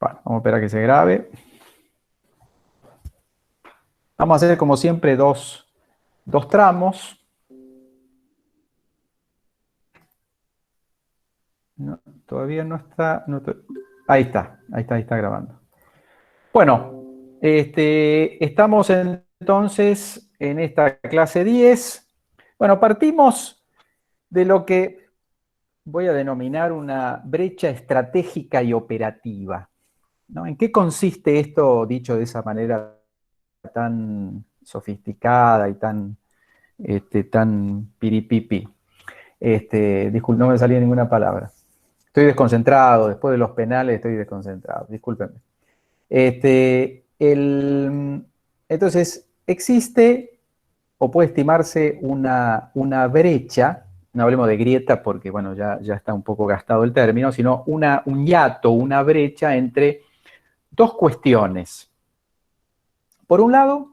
Bueno, vamos a esperar a que se grabe. Vamos a hacer, como siempre, dos tramos. No, todavía no está. Ahí está grabando. Bueno, estamos entonces en esta clase 10. Bueno, partimos de lo que voy a denominar una brecha estratégica y operativa, ¿no? ¿En qué consiste esto, dicho de esa manera tan sofisticada y tan piripipi? Disculpe, no me salía ninguna palabra. Estoy desconcentrado, después de los penales estoy desconcentrado, discúlpenme. Entonces, existe o puede estimarse una brecha, no hablemos de grieta porque, bueno, ya está un poco gastado el término, sino un hiato, una brecha entre dos cuestiones. Por un lado,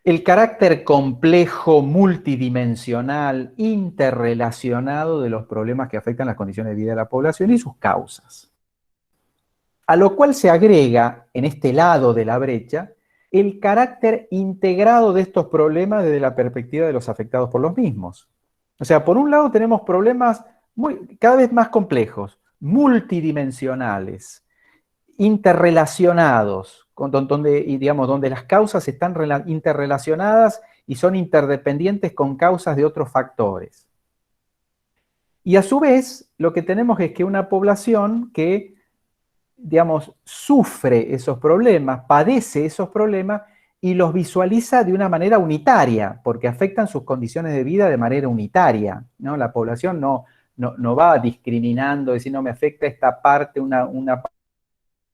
el carácter complejo, multidimensional, interrelacionado de los problemas que afectan las condiciones de vida de la población y sus causas. A lo cual se agrega, en este lado de la brecha, el carácter integrado de estos problemas desde la perspectiva de los afectados por los mismos. O sea, por un lado tenemos problemas cada vez más complejos, multidimensionales, interrelacionados, donde las causas están interrelacionadas y son interdependientes con causas de otros factores. Y a su vez, lo que tenemos es que una población que, sufre esos problemas, padece esos problemas y los visualiza de una manera unitaria, porque afectan sus condiciones de vida de manera unitaria, ¿no? La población no va discriminando, decir, no me afecta esta parte, una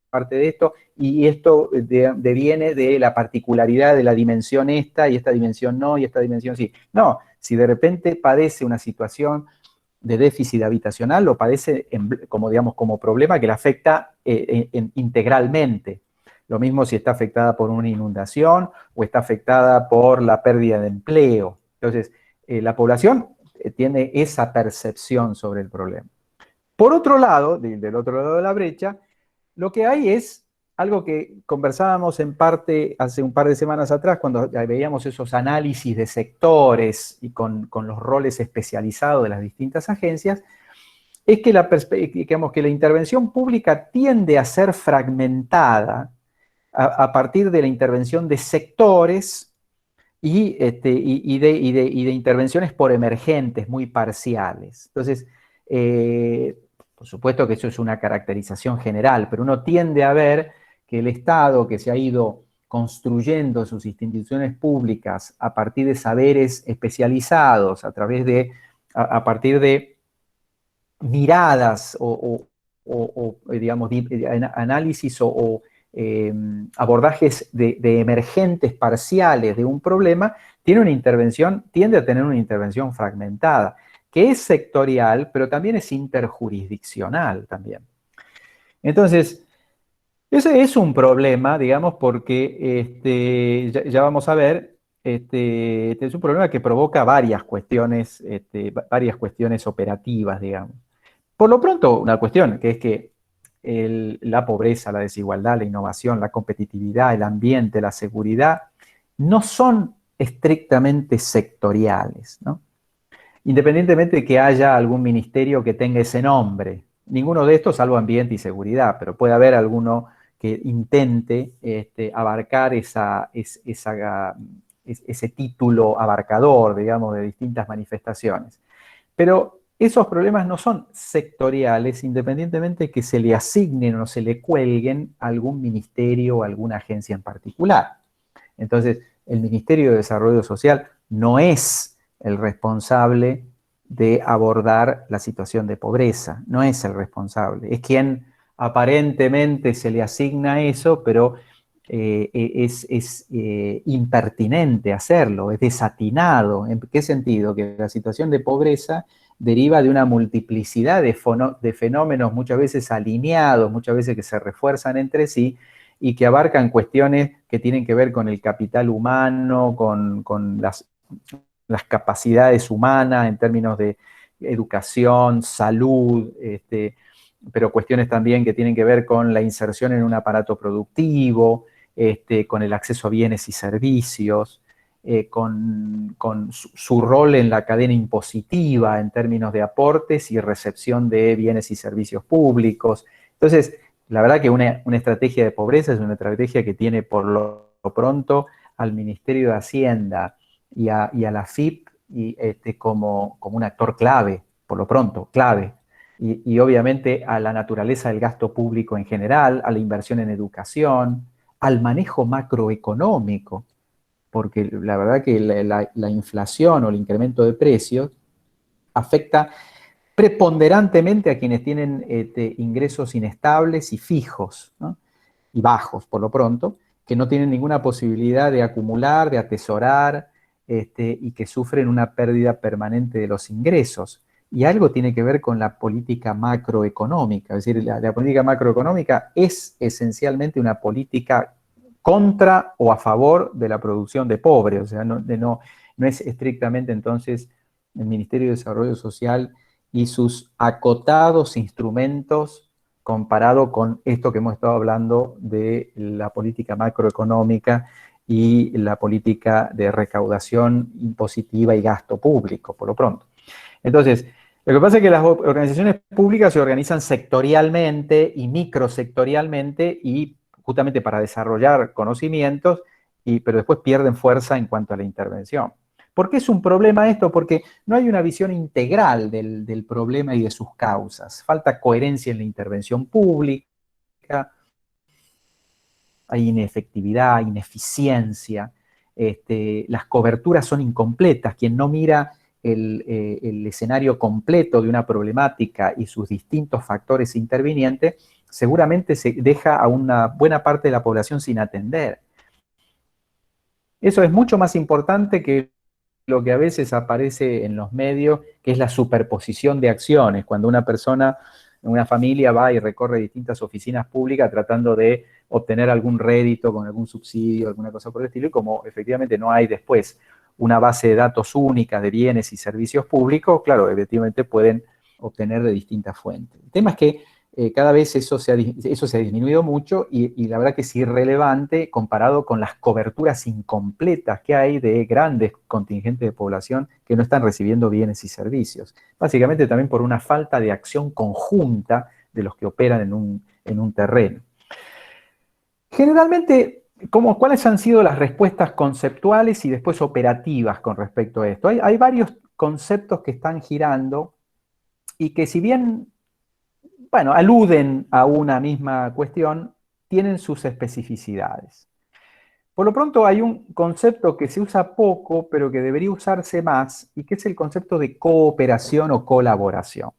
parte de esto, y esto deviene de la particularidad de la dimensión esta, y esta dimensión no, y esta dimensión sí. No, si de repente padece una situación de déficit habitacional, lo padece como problema que le afecta integralmente. Lo mismo si está afectada por una inundación o está afectada por la pérdida de empleo. Entonces, la población tiene esa percepción sobre el problema. Por otro lado, del otro lado de la brecha, lo que hay es algo que conversábamos en parte hace un par de semanas atrás, cuando veíamos esos análisis de sectores y con los roles especializados de las distintas agencias, es que la intervención pública tiende a ser fragmentada a partir de la intervención de sectores y de intervenciones por emergentes muy parciales. Entonces, por supuesto que eso es una caracterización general, pero uno tiende a ver que el Estado, que se ha ido construyendo sus instituciones públicas a partir de saberes especializados, a partir de miradas digamos, análisis abordajes de emergentes parciales de un problema, tiende a tener una intervención fragmentada, que es sectorial, pero también es interjurisdiccional también. Entonces, ese es un problema, digamos, porque ya vamos a ver, este es un problema que provoca varias cuestiones operativas, digamos. Por lo pronto, una cuestión que es que la pobreza, la desigualdad, la innovación, la competitividad, el ambiente, la seguridad, no son estrictamente sectoriales, ¿no? Independientemente de que haya algún ministerio que tenga ese nombre. Ninguno de estos, salvo ambiente y seguridad, pero puede haber alguno que intente abarcar ese título abarcador, digamos, de distintas manifestaciones. Pero esos problemas no son sectoriales, independientemente de que se le asignen o se le cuelguen a algún ministerio o alguna agencia en particular. Entonces, el Ministerio de Desarrollo Social no es el responsable de abordar la situación de pobreza, no es el responsable, es quien aparentemente se le asigna eso, pero es impertinente hacerlo, es desatinado. ¿En qué sentido? Que la situación de pobreza deriva de una multiplicidad de fenómenos muchas veces alineados, muchas veces que se refuerzan entre sí y que abarcan cuestiones que tienen que ver con el capital humano, con las capacidades humanas en términos de educación, salud, pero cuestiones también que tienen que ver con la inserción en un aparato productivo, con el acceso a bienes y servicios, con su rol en la cadena impositiva en términos de aportes y recepción de bienes y servicios públicos. Entonces, la verdad que una estrategia de pobreza es una estrategia que tiene por lo pronto al Ministerio de Hacienda y a la FIP como un actor clave, por lo pronto, clave. Y obviamente a la naturaleza del gasto público en general, a la inversión en educación, al manejo macroeconómico, porque la verdad que la inflación o el incremento de precios afecta preponderantemente a quienes tienen ingresos inestables y fijos, ¿no? Y bajos, por lo pronto, que no tienen ninguna posibilidad de acumular, de atesorar, y que sufren una pérdida permanente de los ingresos. Y algo tiene que ver con la política macroeconómica, es decir, la política macroeconómica es esencialmente una política contra o a favor de la producción de pobres, o sea, no es estrictamente entonces el Ministerio de Desarrollo Social y sus acotados instrumentos comparado con esto que hemos estado hablando de la política macroeconómica y la política de recaudación impositiva y gasto público, por lo pronto. Entonces, lo que pasa es que las organizaciones públicas se organizan sectorialmente y microsectorialmente y justamente para desarrollar conocimientos, pero después pierden fuerza en cuanto a la intervención. ¿Por qué es un problema esto? Porque no hay una visión integral del problema y de sus causas. Falta coherencia en la intervención pública, hay inefectividad, ineficiencia, las coberturas son incompletas. Quien no mira el escenario completo de una problemática y sus distintos factores intervinientes, seguramente se deja a una buena parte de la población sin atender. Eso es mucho más importante que lo que a veces aparece en los medios, que es la superposición de acciones, cuando una persona, una familia va y recorre distintas oficinas públicas tratando de obtener algún rédito con algún subsidio, alguna cosa por el estilo, y como efectivamente no hay después una base de datos única de bienes y servicios públicos, claro, efectivamente pueden obtener de distintas fuentes. El tema es que cada vez eso se ha disminuido mucho y la verdad que es irrelevante comparado con las coberturas incompletas que hay de grandes contingentes de población que no están recibiendo bienes y servicios. Básicamente también por una falta de acción conjunta de los que operan en un terreno. Generalmente, ¿cuáles han sido las respuestas conceptuales y después operativas con respecto a esto? Hay varios conceptos que están girando y que si bien bueno, aluden a una misma cuestión, tienen sus especificidades. Por lo pronto hay un concepto que se usa poco, pero que debería usarse más, y que es el concepto de cooperación o colaboración.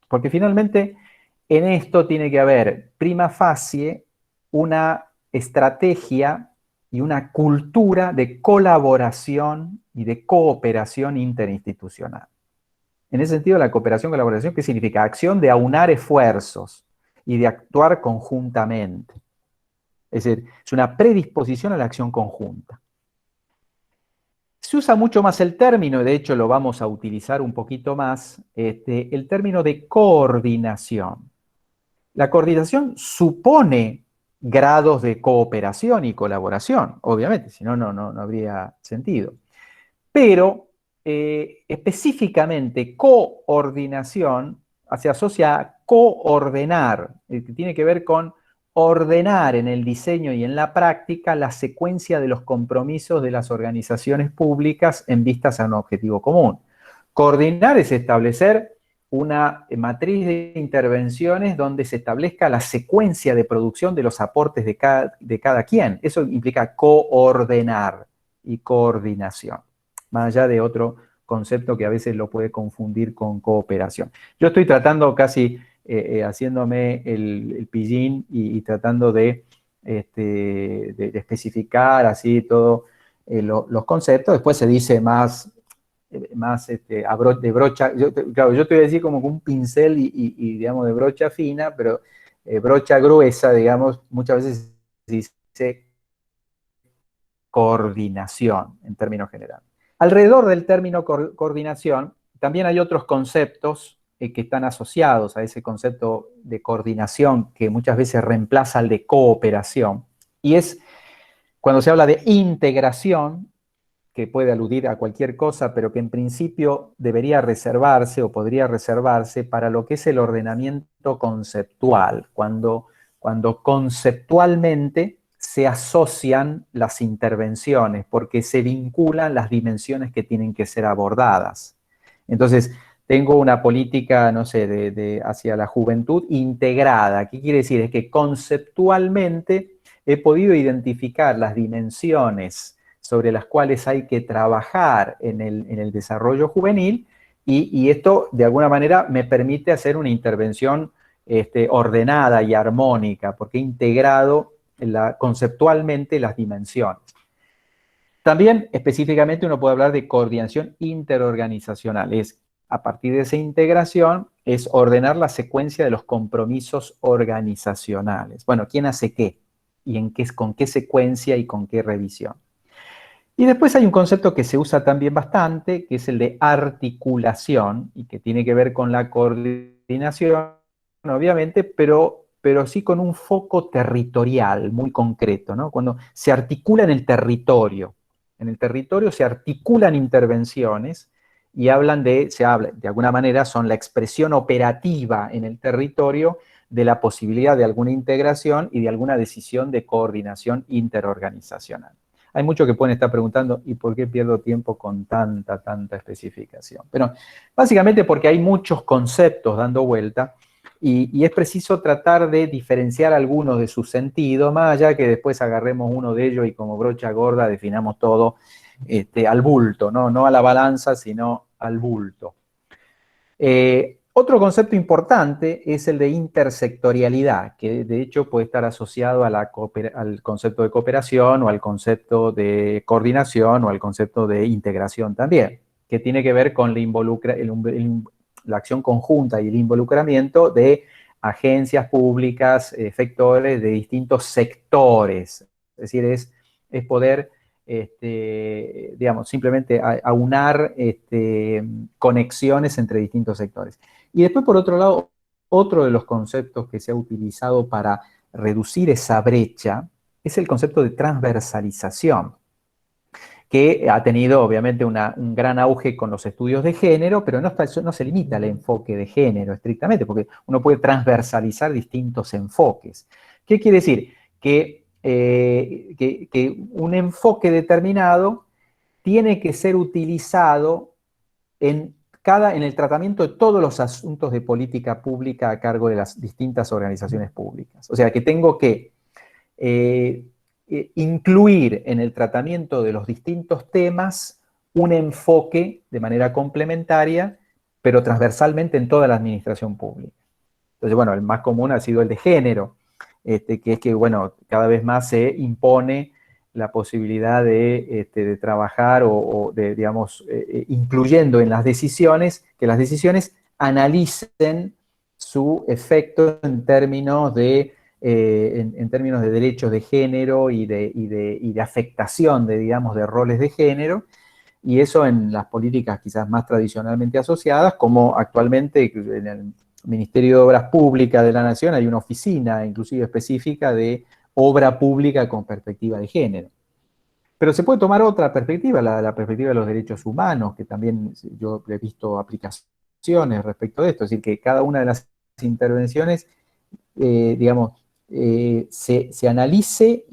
Porque finalmente en esto tiene que haber prima facie una estrategia y una cultura de colaboración y de cooperación interinstitucional. En ese sentido, la cooperación-colaboración, ¿qué significa? Acción de aunar esfuerzos y de actuar conjuntamente. Es decir, es una predisposición a la acción conjunta. Se usa mucho más el término, y de hecho lo vamos a utilizar un poquito más, el término de coordinación. La coordinación supone grados de cooperación y colaboración, obviamente, si no, no habría sentido. Pero específicamente coordinación se asocia a coordenar, que tiene que ver con ordenar en el diseño y en la práctica la secuencia de los compromisos de las organizaciones públicas en vistas a un objetivo común. Coordinar es establecer una matriz de intervenciones donde se establezca la secuencia de producción de los aportes de cada quien. Eso implica coordenar y coordinación, más allá de otro concepto que a veces lo puede confundir con cooperación. Yo estoy tratando casi, haciéndome el pillín y tratando de especificar así todos los conceptos. Después se dice más de brocha, claro, yo te voy a decir como con un pincel digamos, de brocha fina, pero brocha gruesa, digamos, muchas veces se dice coordinación en términos generales. Alrededor del término coordinación también hay otros conceptos que están asociados a ese concepto de coordinación que muchas veces reemplaza al de cooperación, y es cuando se habla de integración, que puede aludir a cualquier cosa, pero que en principio debería reservarse o podría reservarse para lo que es el ordenamiento conceptual, cuando conceptualmente se asocian las intervenciones, porque se vinculan las dimensiones que tienen que ser abordadas. Entonces, tengo una política, no sé, hacia la juventud integrada. ¿Qué quiere decir? Es que conceptualmente he podido identificar las dimensiones sobre las cuales hay que trabajar en el desarrollo juvenil, y esto de alguna manera me permite hacer una intervención ordenada y armónica, porque he integrado conceptualmente las dimensiones. También específicamente uno puede hablar de coordinación interorganizacional. Es, a partir de esa integración, es ordenar la secuencia de los compromisos organizacionales. Bueno, ¿quién hace qué? ¿Y con qué secuencia y con qué revisión? Y después hay un concepto que se usa también bastante, que es el de articulación, y que tiene que ver con la coordinación, obviamente, pero sí con un foco territorial muy concreto, ¿no? Cuando se articula en el territorio se articulan intervenciones y se habla, de alguna manera, son la expresión operativa en el territorio de la posibilidad de alguna integración y de alguna decisión de coordinación interorganizacional. Hay muchos que pueden estar preguntando, ¿y por qué pierdo tiempo con tanta especificación? Pero básicamente porque hay muchos conceptos dando vuelta y es preciso tratar de diferenciar algunos de sus sentidos, más allá que después agarremos uno de ellos y como brocha gorda definamos todo al bulto, ¿no? No a la balanza, sino al bulto. Otro concepto importante es el de intersectorialidad, que de hecho puede estar asociado al concepto de cooperación o al concepto de coordinación o al concepto de integración también, que tiene que ver con la acción conjunta y el involucramiento de agencias públicas, efectores de distintos sectores. Es decir, es poder digamos, simplemente aunar conexiones entre distintos sectores. Y después, por otro lado, otro de los conceptos que se ha utilizado para reducir esa brecha es el concepto de transversalización, que ha tenido obviamente un gran auge con los estudios de género, pero no se limita al enfoque de género estrictamente, porque uno puede transversalizar distintos enfoques. ¿Qué quiere decir? Que un enfoque determinado tiene que ser utilizado en el tratamiento de todos los asuntos de política pública a cargo de las distintas organizaciones públicas. O sea, que tengo que incluir en el tratamiento de los distintos temas un enfoque de manera complementaria, pero transversalmente en toda la administración pública. Entonces, bueno, el más común ha sido el de género, que es que, bueno, cada vez más se impone la posibilidad de trabajar o de, digamos, incluyendo en las decisiones, que las decisiones analicen su efecto en términos de derechos de género y de afectación digamos, de roles de género, y eso en las políticas quizás más tradicionalmente asociadas, como actualmente en el Ministerio de Obras Públicas de la Nación hay una oficina inclusive específica de obra pública con perspectiva de género. Pero se puede tomar otra perspectiva, la perspectiva de los derechos humanos, que también yo he visto aplicaciones respecto de esto, es decir, que cada una de las intervenciones, digamos, se analice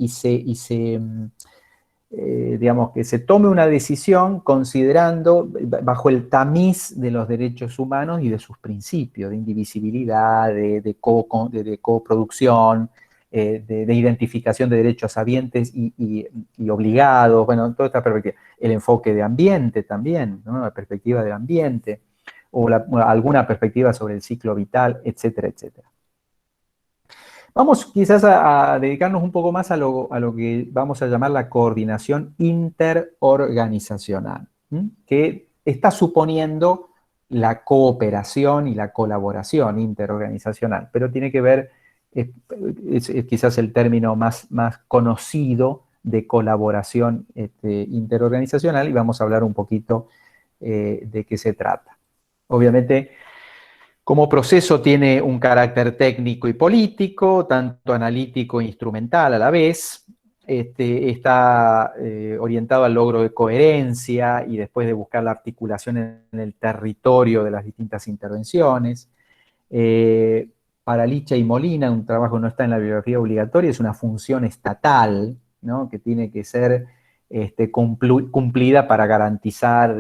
digamos, que se tome una decisión considerando bajo el tamiz de los derechos humanos y de sus principios, de indivisibilidad, de coproducción, de identificación de derechos habientes y obligados, bueno, toda esta perspectiva. El enfoque de ambiente también, ¿no? La perspectiva del ambiente, o alguna perspectiva sobre el ciclo vital, etcétera, etcétera. Vamos quizás a dedicarnos un poco más a lo que vamos a llamar la coordinación interorganizacional, que está suponiendo la cooperación y la colaboración interorganizacional, pero tiene que ver, es quizás el término más conocido de colaboración interorganizacional, y vamos a hablar un poquito de qué se trata. Obviamente, Como proceso tiene un carácter técnico y político, tanto analítico e instrumental a la vez. Está orientado al logro de coherencia y después de buscar la articulación en el territorio de las distintas intervenciones. Para Licha y Molina, un trabajo que no está en la bibliografía obligatoria, es una función estatal, ¿no? Que tiene que ser cumplida para garantizar,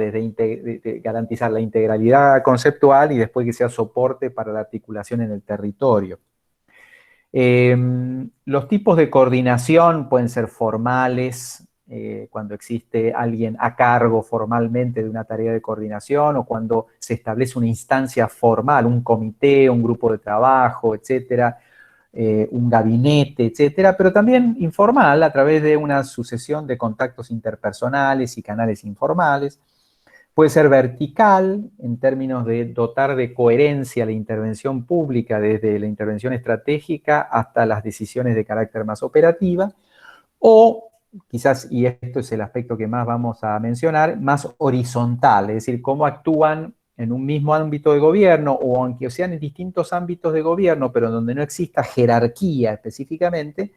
garantizar la integralidad conceptual y después que sea soporte para la articulación en el territorio. Los tipos de coordinación pueden ser formales, cuando existe alguien a cargo formalmente de una tarea de coordinación, o cuando se establece una instancia formal, un comité, un grupo de trabajo, etcétera, un gabinete, etcétera, pero también informal a través de una sucesión de contactos interpersonales y canales informales. Puede ser vertical, en términos de dotar de coherencia la intervención pública, desde la intervención estratégica hasta las decisiones de carácter más operativa, o quizás, y esto es el aspecto que más vamos a mencionar, más horizontal, es decir, cómo actúan en un mismo ámbito de gobierno, o aunque sean en distintos ámbitos de gobierno, pero donde no exista jerarquía específicamente,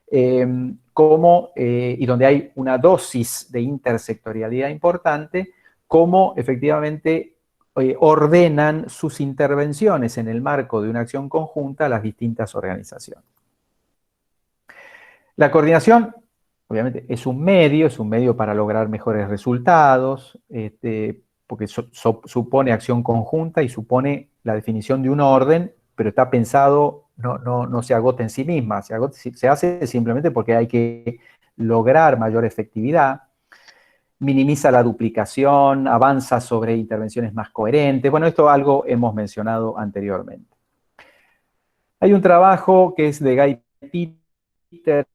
y donde hay una dosis de intersectorialidad importante, cómo efectivamente ordenan sus intervenciones en el marco de una acción conjunta a las distintas organizaciones. La coordinación, obviamente, es un medio para lograr mejores resultados, porque supone acción conjunta y supone la definición de un orden, pero está pensado, no se agota en sí misma, se hace simplemente porque hay que lograr mayor efectividad, minimiza la duplicación, avanza sobre intervenciones más coherentes. Bueno, esto algo hemos mencionado anteriormente. Hay un trabajo que es de Guy Peters,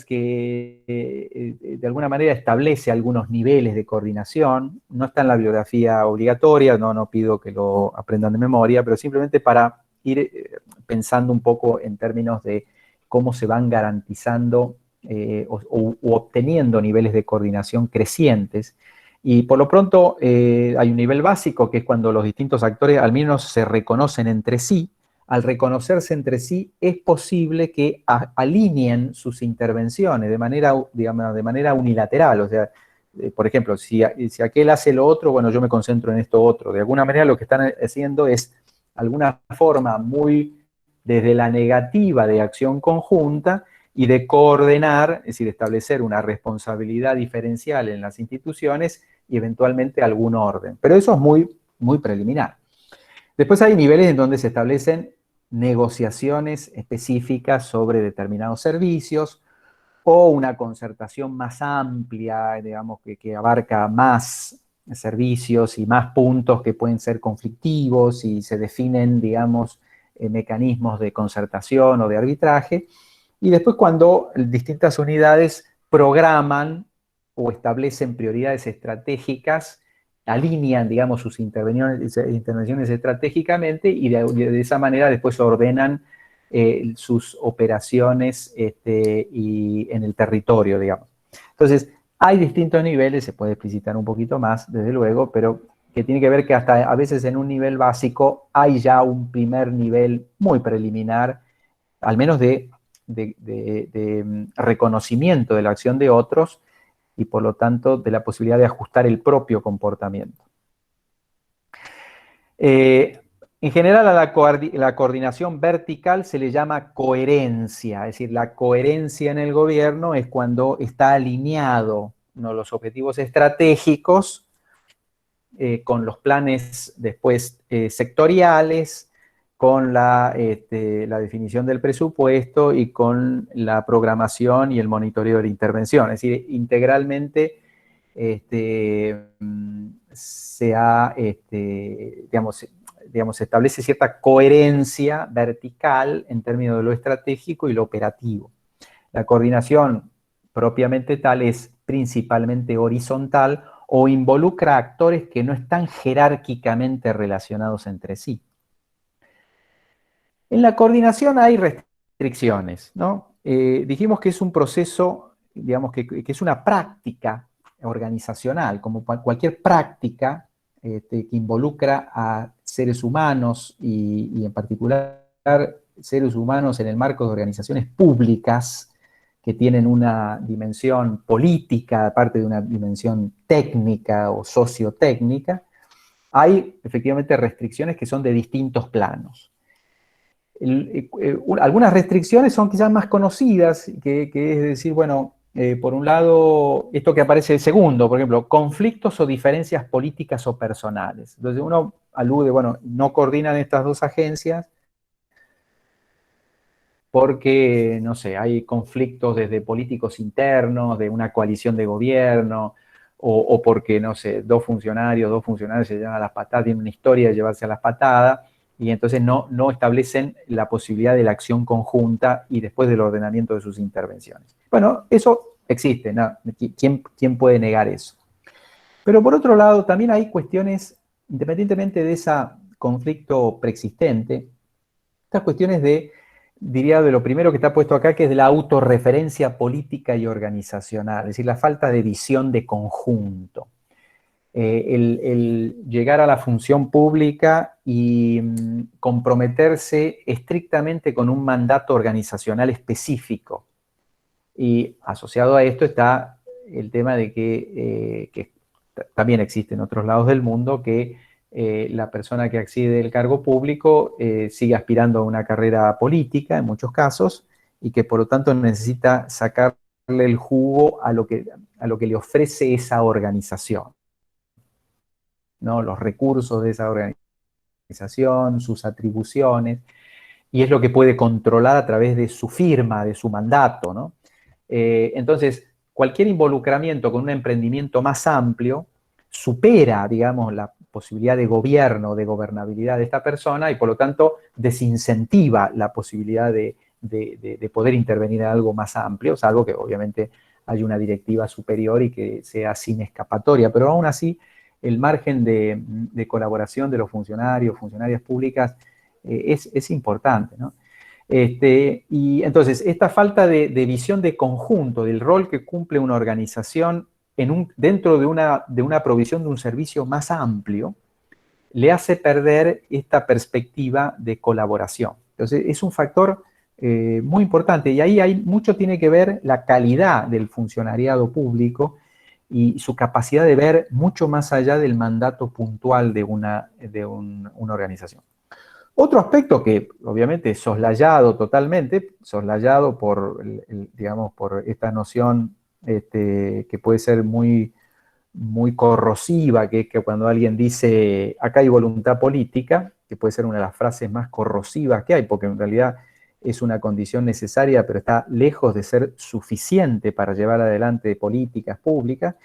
que de alguna manera establece algunos niveles de coordinación. No está en la bibliografía obligatoria, no pido que lo aprendan de memoria, pero simplemente para ir pensando un poco en términos de cómo se van garantizando u obteniendo niveles de coordinación crecientes. Y por lo pronto hay un nivel básico, que es cuando los distintos actores al menos se reconocen entre sí. Al reconocerse entre sí, es posible que alineen sus intervenciones de manera, digamos, de manera unilateral. O sea, por ejemplo, si aquel hace lo otro, bueno, yo me concentro en esto otro. De alguna manera lo que están haciendo es alguna forma muy desde la negativa de acción conjunta y de coordinar, es decir, establecer una responsabilidad diferencial en las instituciones y eventualmente algún orden. Pero eso es muy, muy preliminar. Después hay niveles en donde se establecen negociaciones específicas sobre determinados servicios o una concertación más amplia, digamos, que abarca más servicios y más puntos que pueden ser conflictivos y se definen, digamos, mecanismos de concertación o de arbitraje. Y después cuando distintas unidades programan o establecen prioridades estratégicas, alinean, digamos, sus intervenciones estratégicamente y de esa manera después ordenan sus operaciones y en el territorio, digamos. Entonces, hay distintos niveles, se puede explicitar un poquito más, desde luego, pero que tiene que ver que hasta a veces en un nivel básico hay ya un primer nivel muy preliminar, al menos de reconocimiento de la acción de otros, y por lo tanto de la posibilidad de ajustar el propio comportamiento. En general a la coordinación vertical se le llama coherencia, es decir, la coherencia en el gobierno es cuando está alineado, ¿no?, los objetivos estratégicos con los planes después sectoriales, con la definición del presupuesto y con la programación y el monitoreo de la intervención. Es decir, integralmente se establece cierta coherencia vertical en términos de lo estratégico y lo operativo. La coordinación propiamente tal es principalmente horizontal o involucra actores que no están jerárquicamente relacionados entre sí. En la coordinación hay restricciones, ¿no? Dijimos que es un proceso, digamos, que es una práctica organizacional, como cualquier práctica que involucra a seres humanos y en particular seres humanos en el marco de organizaciones públicas que tienen una dimensión política, aparte de una dimensión técnica o sociotécnica, hay efectivamente restricciones que son de distintos planos. Algunas restricciones son quizás más conocidas, que es decir, bueno, por un lado, esto que aparece segundo, por ejemplo, conflictos o diferencias políticas o personales. Entonces uno alude, bueno, no coordinan estas dos agencias porque, no sé, hay conflictos desde políticos internos, de una coalición de gobierno, o porque, no sé, dos funcionarios se llevan a las patadas, tienen una historia de llevarse a las patadas, y entonces no establecen la posibilidad de la acción conjunta y después del ordenamiento de sus intervenciones. Bueno, eso existe, ¿no? ¿Quién puede negar eso? Pero por otro lado, también hay cuestiones, independientemente de ese conflicto preexistente, estas cuestiones diría, de lo primero que está puesto acá, que es de la autorreferencia política y organizacional, es decir, la falta de visión de conjunto. El llegar a la función pública y comprometerse estrictamente con un mandato organizacional específico. Y asociado a esto está el tema de que también existe en otros lados del mundo, que la persona que accede al cargo público sigue aspirando a una carrera política en muchos casos y que por lo tanto necesita sacarle el jugo a lo que le ofrece esa organización, ¿no? Los recursos de esa organización, sus atribuciones, y es lo que puede controlar a través de su firma, de su mandato, ¿no? Entonces, cualquier involucramiento con un emprendimiento más amplio supera, digamos, la posibilidad de gobierno, de gobernabilidad de esta persona y por lo tanto desincentiva la posibilidad de poder intervenir en algo más amplio, salvo que obviamente hay una directiva superior y que sea sin escapatoria, pero aún así el margen de colaboración de los funcionarios, funcionarias públicas es importante, ¿no? Y entonces, esta falta de visión de conjunto, del rol que cumple una organización dentro de una provisión de un servicio más amplio, le hace perder esta perspectiva de colaboración. Entonces, es un factor muy importante y ahí mucho tiene que ver la calidad del funcionariado público y su capacidad de ver mucho más allá del mandato puntual de una organización. Otro aspecto que obviamente es soslayado totalmente, soslayado digamos, por esta noción que puede ser muy, muy corrosiva, que es que cuando alguien dice acá hay voluntad política, que puede ser una de las frases más corrosivas que hay, porque en realidad es una condición necesaria, pero está lejos de ser suficiente para llevar adelante políticas públicas,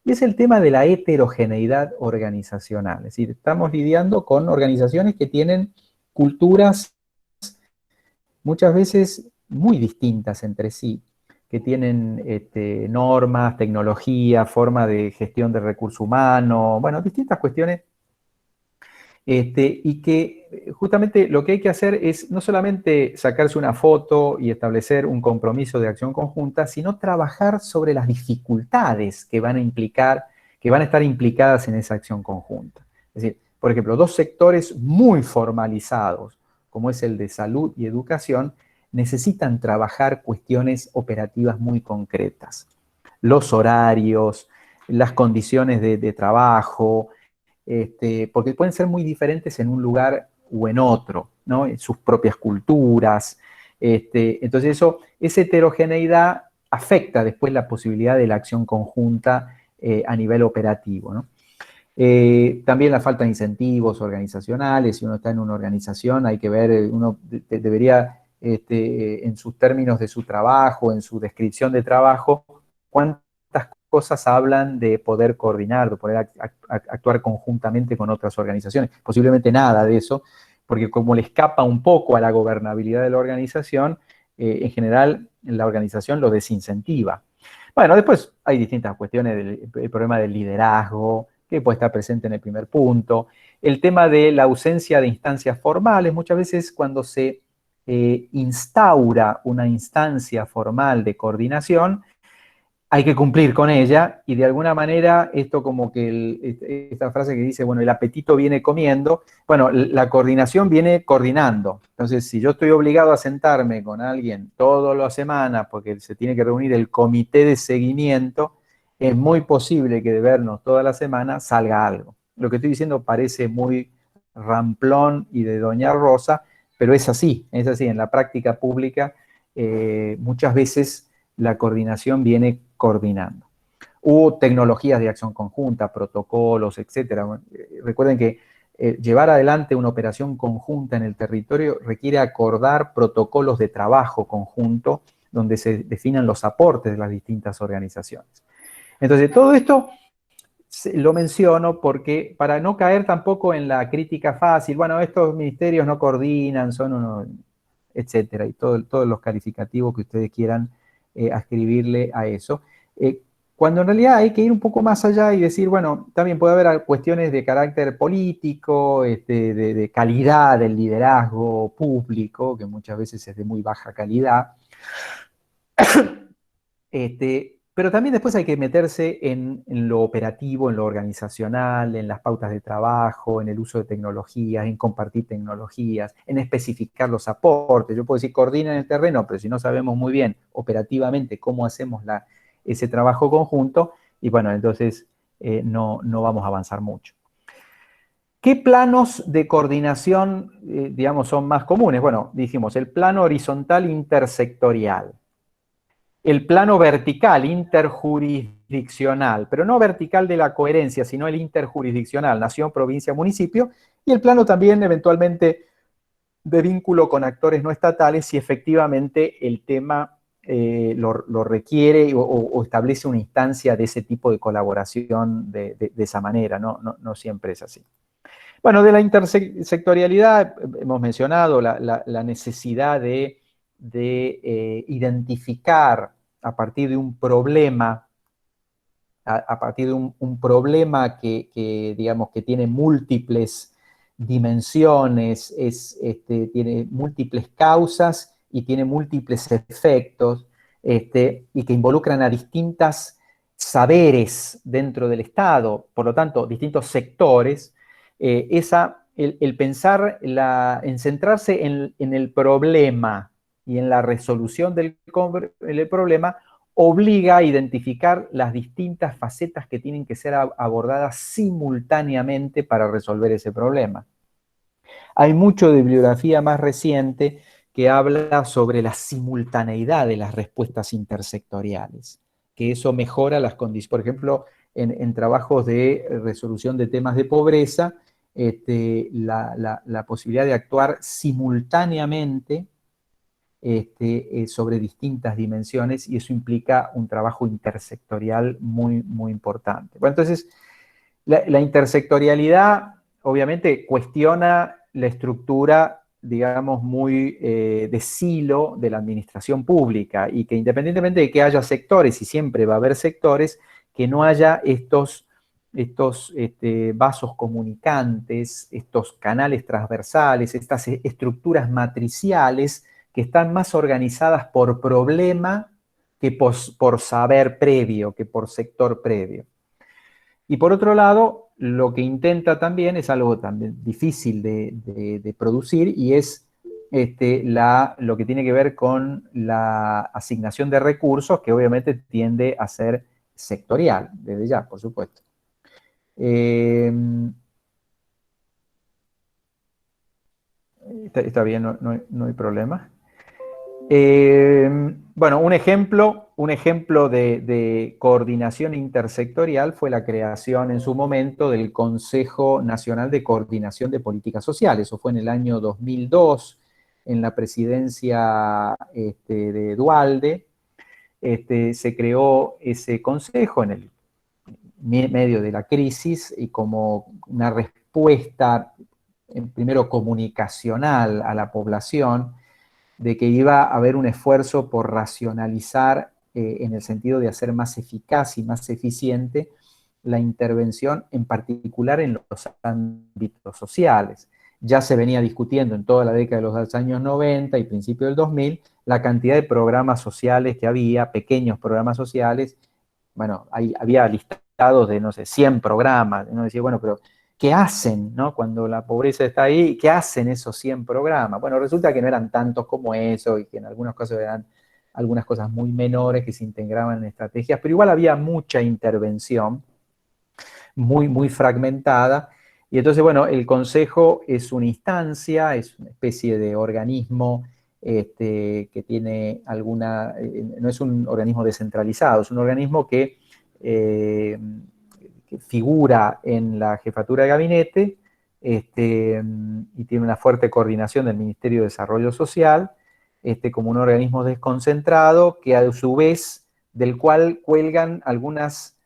y es el tema de la heterogeneidad organizacional. Es decir, estamos lidiando con organizaciones que tienen culturas muchas veces muy distintas entre sí, que tienen normas, tecnología, forma de gestión de recursos humanos, bueno, distintas cuestiones, y que justamente lo que hay que hacer es no solamente sacarse una foto y establecer un compromiso de acción conjunta, sino trabajar sobre las dificultades que van a implicar, que van a estar implicadas en esa acción conjunta. Es decir, por ejemplo, dos sectores muy formalizados, como es el de salud y educación, necesitan trabajar cuestiones operativas muy concretas. Los horarios, las condiciones de trabajo, porque pueden ser muy diferentes en un lugar o en otro, ¿no? En sus propias culturas. Entonces esa heterogeneidad afecta después la posibilidad de la acción conjunta a nivel operativo, ¿no? También la falta de incentivos organizacionales. Si uno está en una organización, hay que ver, uno debería, en sus términos de su trabajo, en su descripción de trabajo, cuántas cosas hablan de poder coordinar, de poder actuar conjuntamente con otras organizaciones. Posiblemente nada de eso, porque como le escapa un poco a la gobernabilidad de la organización, en general la organización lo desincentiva. Bueno, después hay distintas cuestiones, el problema del liderazgo, que puede estar presente en el primer punto, el tema de la ausencia de instancias formales. Muchas veces cuando se instaura una instancia formal de coordinación, hay que cumplir con ella y de alguna manera esto como que esta frase que dice, bueno, el apetito viene comiendo, bueno, la coordinación viene coordinando. Entonces, si yo estoy obligado a sentarme con alguien todas las semanas porque se tiene que reunir el comité de seguimiento, es muy posible que de vernos toda la semana salga algo. Lo que estoy diciendo parece muy ramplón y de Doña Rosa, pero es así, en la práctica pública muchas veces la coordinación viene coordinando. Hubo tecnologías de acción conjunta, protocolos, etcétera. Recuerden que llevar adelante una operación conjunta en el territorio requiere acordar protocolos de trabajo conjunto donde se definan los aportes de las distintas organizaciones. Entonces, todo esto lo menciono porque para no caer tampoco en la crítica fácil, bueno, estos ministerios no coordinan, son unos, etcétera, y todos los calificativos que ustedes quieran ascribirle a eso. Cuando en realidad hay que ir un poco más allá y decir, bueno, también puede haber cuestiones de carácter político, de calidad del liderazgo público, que muchas veces es de muy baja calidad. Pero también después hay que meterse en lo operativo, en lo organizacional, en las pautas de trabajo, en el uso de tecnologías, en compartir tecnologías, en especificar los aportes. Yo puedo decir coordina en el terreno, pero si no sabemos muy bien operativamente cómo hacemos ese trabajo conjunto, y bueno, entonces no vamos a avanzar mucho. ¿Qué planos de coordinación, digamos, son más comunes? Bueno, dijimos el plano horizontal intersectorial. El plano vertical, interjurisdiccional, pero no vertical de la coherencia, sino el interjurisdiccional, nación, provincia, municipio, y el plano también eventualmente de vínculo con actores no estatales si efectivamente el tema lo requiere o establece una instancia de ese tipo de colaboración de esa manera, no siempre es así. Bueno, de la intersectorialidad hemos mencionado la necesidad de identificar a partir de un problema, a partir de un problema digamos, que tiene múltiples dimensiones, tiene múltiples causas y tiene múltiples efectos, y que involucran a distintos saberes dentro del Estado, por lo tanto, distintos sectores, el pensar, en centrarse en el problema y en la resolución del problema, obliga a identificar las distintas facetas que tienen que ser abordadas simultáneamente para resolver ese problema. Hay mucho de bibliografía más reciente que habla sobre la simultaneidad de las respuestas intersectoriales, que eso mejora las condiciones. Por ejemplo, en trabajos de resolución de temas de pobreza, la posibilidad de actuar simultáneamente sobre distintas dimensiones, y eso implica un trabajo intersectorial muy, muy importante. Bueno, entonces, la intersectorialidad obviamente cuestiona la estructura, digamos, muy de silo de la administración pública, y que independientemente de que haya sectores, y siempre va a haber sectores, que no haya estos vasos comunicantes, estos canales transversales, estas estructuras matriciales que están más organizadas por problema que por saber previo, que por sector previo. Y por otro lado, lo que intenta también es algo también difícil de producir, y es lo que tiene que ver con la asignación de recursos, que obviamente tiende a ser sectorial, desde ya, por supuesto. Está bien, no hay problema. Bueno, un ejemplo de coordinación intersectorial fue la creación en su momento del Consejo Nacional de Coordinación de Políticas Sociales. Eso fue en el año 2002, en la presidencia de Duhalde. Se creó ese consejo en el medio de la crisis y como una respuesta, primero comunicacional a la población, de que iba a haber un esfuerzo por racionalizar en el sentido de hacer más eficaz y más eficiente la intervención, en particular en los ámbitos sociales. Ya se venía discutiendo en toda la década de los años 90 y principio del 2000 la cantidad de programas sociales que había, pequeños programas sociales, bueno, había listados de, no sé, 100 programas. Uno decía, bueno, pero ¿qué hacen, no? Cuando la pobreza está ahí, ¿qué hacen esos 100 programas? Bueno, resulta que no eran tantos como eso y que en algunos casos eran algunas cosas muy menores que se integraban en estrategias, pero igual había mucha intervención, muy, muy fragmentada. Y entonces, bueno, el Consejo es una instancia, es una especie de organismo que tiene alguna, no es un organismo descentralizado, es un organismo que figura en la jefatura de gabinete y tiene una fuerte coordinación del Ministerio de Desarrollo Social, como un organismo desconcentrado que a su vez del cual cuelgan algunas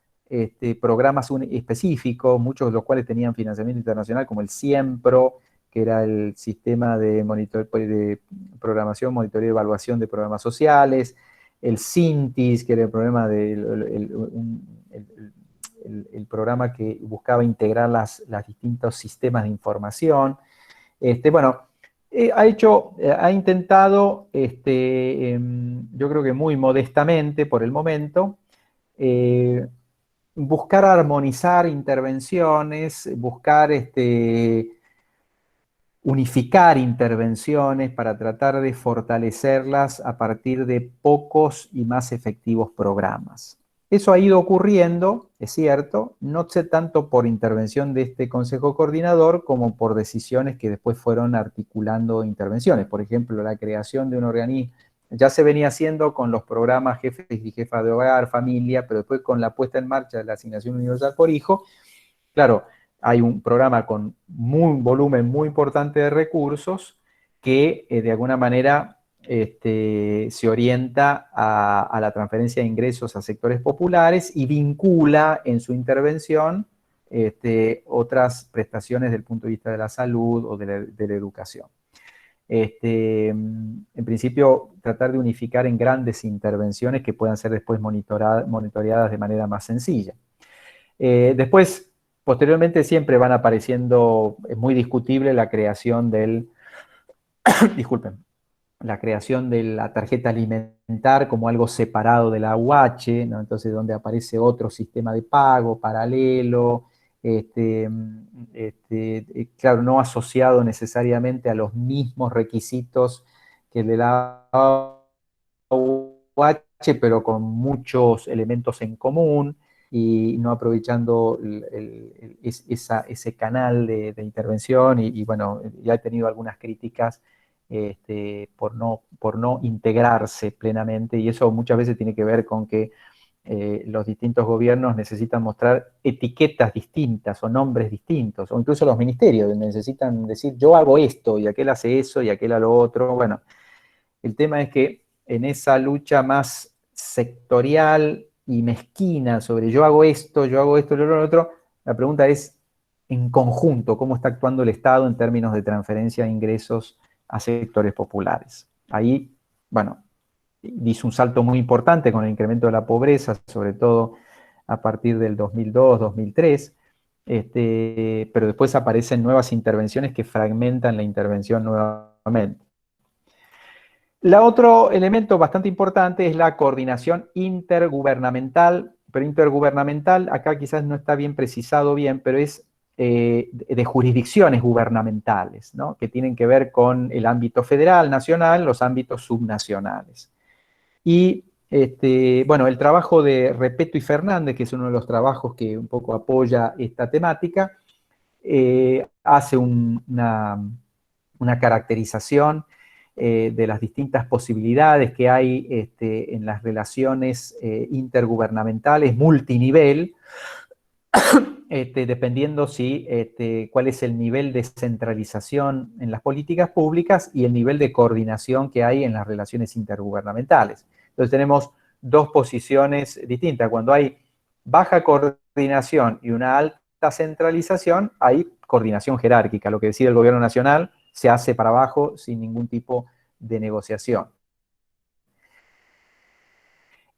programas específicos, muchos de los cuales tenían financiamiento internacional, como el CIEMPRO, que era el sistema de programación, monitoreo y evaluación de programas sociales, el CINTIS, que era el programa el programa que buscaba integrar los distintos sistemas de información. Bueno, ha intentado, yo creo que muy modestamente por el momento, buscar armonizar intervenciones, buscar unificar intervenciones para tratar de fortalecerlas a partir de pocos y más efectivos programas. Eso ha ido ocurriendo, es cierto, no sé tanto por intervención de este Consejo Coordinador como por decisiones que después fueron articulando intervenciones. Por ejemplo, la creación de un organismo, ya se venía haciendo con los programas jefes y jefas de hogar, familia, pero después con la puesta en marcha de la asignación universal por hijo, claro, hay un programa con un volumen muy importante de recursos que de alguna manera se orienta a la transferencia de ingresos a sectores populares y vincula en su intervención otras prestaciones desde el punto de vista de la salud o de la educación. En principio, tratar de unificar en grandes intervenciones que puedan ser después monitoreadas de manera más sencilla. Después, posteriormente, siempre van apareciendo, es muy discutible la creación disculpen, la creación de la tarjeta alimentar como algo separado de la UH, ¿no? Entonces donde aparece otro sistema de pago paralelo, claro, no asociado necesariamente a los mismos requisitos que el de la UH, pero con muchos elementos en común y no aprovechando ese canal de intervención y bueno, ya he tenido algunas críticas por no integrarse plenamente, y eso muchas veces tiene que ver con que los distintos gobiernos necesitan mostrar etiquetas distintas o nombres distintos, o incluso los ministerios necesitan decir yo hago esto y aquel hace eso y aquel a lo otro. Bueno, el tema es que en esa lucha más sectorial y mezquina sobre yo hago esto, lo otro, la pregunta es en conjunto, ¿cómo está actuando el Estado en términos de transferencia de ingresos a sectores populares? Ahí, bueno, hizo un salto muy importante con el incremento de la pobreza, sobre todo a partir del 2002-2003, pero después aparecen nuevas intervenciones que fragmentan la intervención nuevamente. Otro elemento bastante importante es la coordinación intergubernamental, pero intergubernamental acá quizás no está bien precisado bien, pero es de jurisdicciones gubernamentales, ¿no? Que tienen que ver con el ámbito federal, nacional, los ámbitos subnacionales. Y bueno, el trabajo de Repetto y Fernández, que es uno de los trabajos que un poco apoya esta temática, hace una caracterización de las distintas posibilidades que hay en las relaciones intergubernamentales multinivel, dependiendo cuál es el nivel de centralización en las políticas públicas y el nivel de coordinación que hay en las relaciones intergubernamentales. Entonces tenemos dos posiciones distintas. Cuando hay baja coordinación y una alta centralización, hay coordinación jerárquica. Lo que decide el gobierno nacional se hace para abajo sin ningún tipo de negociación.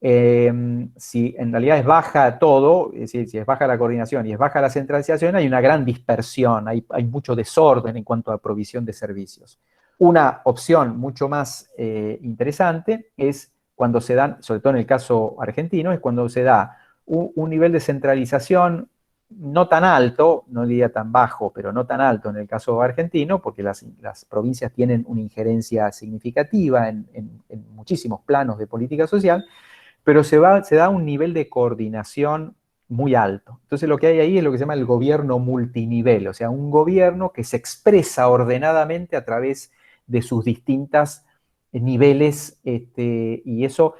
Si en realidad es baja todo, es decir, si es baja la coordinación y es baja la centralización, hay una gran dispersión, hay mucho desorden en cuanto a provisión de servicios. Una opción mucho más interesante es cuando se dan, sobre todo en el caso argentino, es cuando se da un nivel de centralización no tan alto, no diría tan bajo, pero no tan alto en el caso argentino, porque las provincias tienen una injerencia significativa en muchísimos planos de política social, pero se da un nivel de coordinación muy alto. Entonces lo que hay ahí es lo que se llama el gobierno multinivel, o sea, un gobierno que se expresa ordenadamente a través de sus distintos niveles, y eso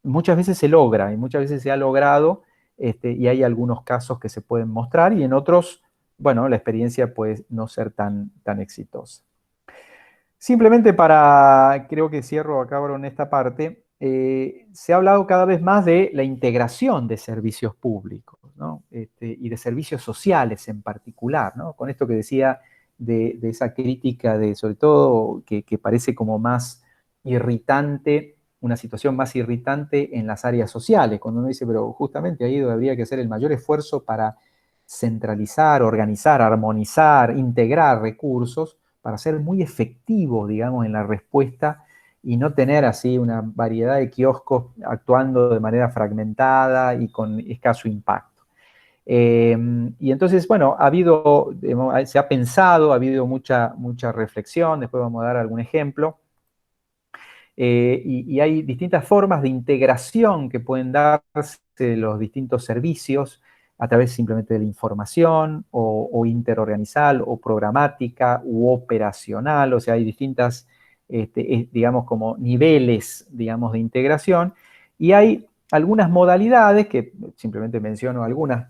muchas veces se logra, y muchas veces se ha logrado, y hay algunos casos que se pueden mostrar, y en otros, bueno, la experiencia puede no ser tan exitosa. Simplemente creo que cierro acá ahora en esta parte, se ha hablado cada vez más de la integración de servicios públicos, ¿no? Y de servicios sociales en particular, ¿no? Con esto que decía de esa crítica sobre todo, que parece como más irritante, una situación más irritante en las áreas sociales, cuando uno dice, pero justamente ahí habría que hacer el mayor esfuerzo para centralizar, organizar, armonizar, integrar recursos, para ser muy efectivos, digamos, en la respuesta y no tener así una variedad de kioscos actuando de manera fragmentada y con escaso impacto. Y entonces, bueno, se ha pensado, ha habido mucha reflexión, después vamos a dar algún ejemplo, y hay distintas formas de integración que pueden darse de los distintos servicios a través simplemente de la información o interorganizal o programática u operacional, o sea, hay distintas, digamos, como niveles, digamos, de integración, y hay algunas modalidades que simplemente menciono algunas,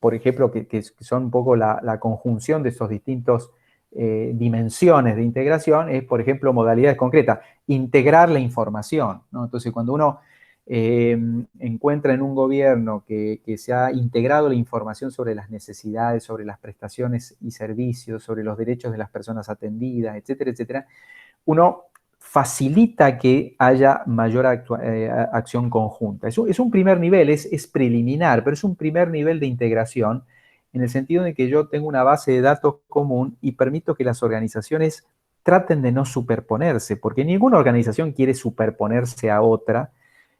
por ejemplo, que son un poco la conjunción de esos distintos dimensiones de integración, es, por ejemplo, modalidades concretas, integrar la información, ¿no? Entonces, cuando uno encuentra en un gobierno que se ha integrado la información sobre las necesidades, sobre las prestaciones y servicios, sobre los derechos de las personas atendidas, etcétera, etcétera, uno facilita que haya mayor acción conjunta. Es un primer nivel, es preliminar, pero es un primer nivel de integración en el sentido de que yo tengo una base de datos común y permito que las organizaciones traten de no superponerse, porque ninguna organización quiere superponerse a otra,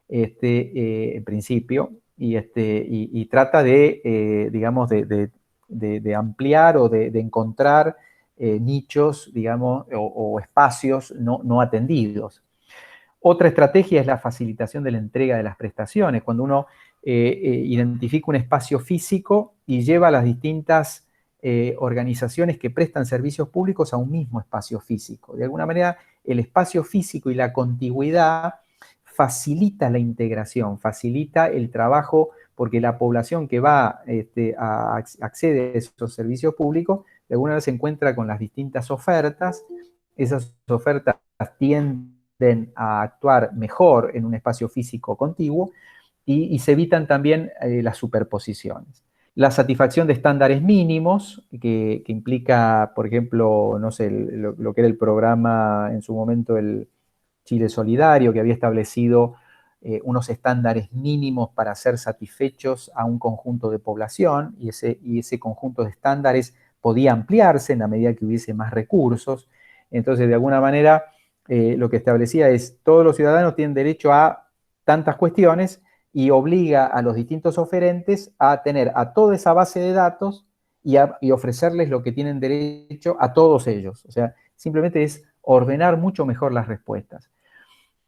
en principio, y trata digamos, de ampliar o de encontrar nichos, digamos, o espacios no atendidos. Otra estrategia es la facilitación de la entrega de las prestaciones, cuando uno identifica un espacio físico y lleva a las distintas organizaciones que prestan servicios públicos a un mismo espacio físico. De alguna manera, el espacio físico y la contigüidad facilita la integración, facilita el trabajo, porque la población que accede a esos servicios públicos, de alguna vez se encuentra con las distintas ofertas, esas ofertas tienden a actuar mejor en un espacio físico contiguo y se evitan también las superposiciones. La satisfacción de estándares mínimos, que implica, por ejemplo, no sé, lo que era el programa en su momento, el Chile Solidario, que había establecido unos estándares mínimos para ser satisfechos a un conjunto de población, y ese conjunto de estándares podía ampliarse en la medida que hubiese más recursos. Entonces, de alguna manera, lo que establecía es todos los ciudadanos tienen derecho a tantas cuestiones y obliga a los distintos oferentes a tener a toda esa base de datos y ofrecerles lo que tienen derecho a todos ellos. O sea, simplemente es ordenar mucho mejor las respuestas.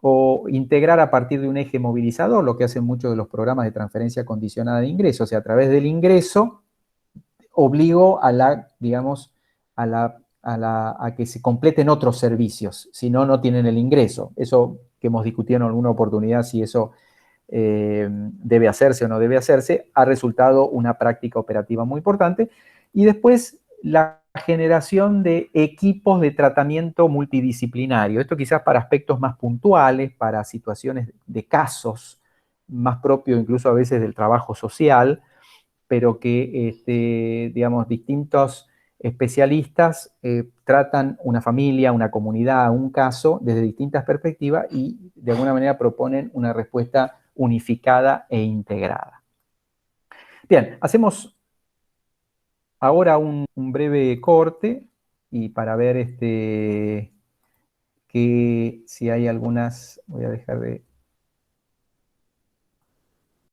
O integrar a partir de un eje movilizador, lo que hacen muchos de los programas de transferencia condicionada de ingresos. O sea, a través del ingreso obligo digamos, a que se completen otros servicios, si no, no tienen el ingreso. Eso que hemos discutido en alguna oportunidad, si eso debe hacerse o no debe hacerse, ha resultado una práctica operativa muy importante. Y después, la generación de equipos de tratamiento multidisciplinario. Esto quizás para aspectos más puntuales, para situaciones de casos, más propios incluso a veces del trabajo social, pero que, digamos, distintos especialistas tratan una familia, una comunidad, un caso desde distintas perspectivas y de alguna manera proponen una respuesta unificada e integrada. Bien, hacemos ahora un breve corte y para ver que si hay algunas, voy a dejar de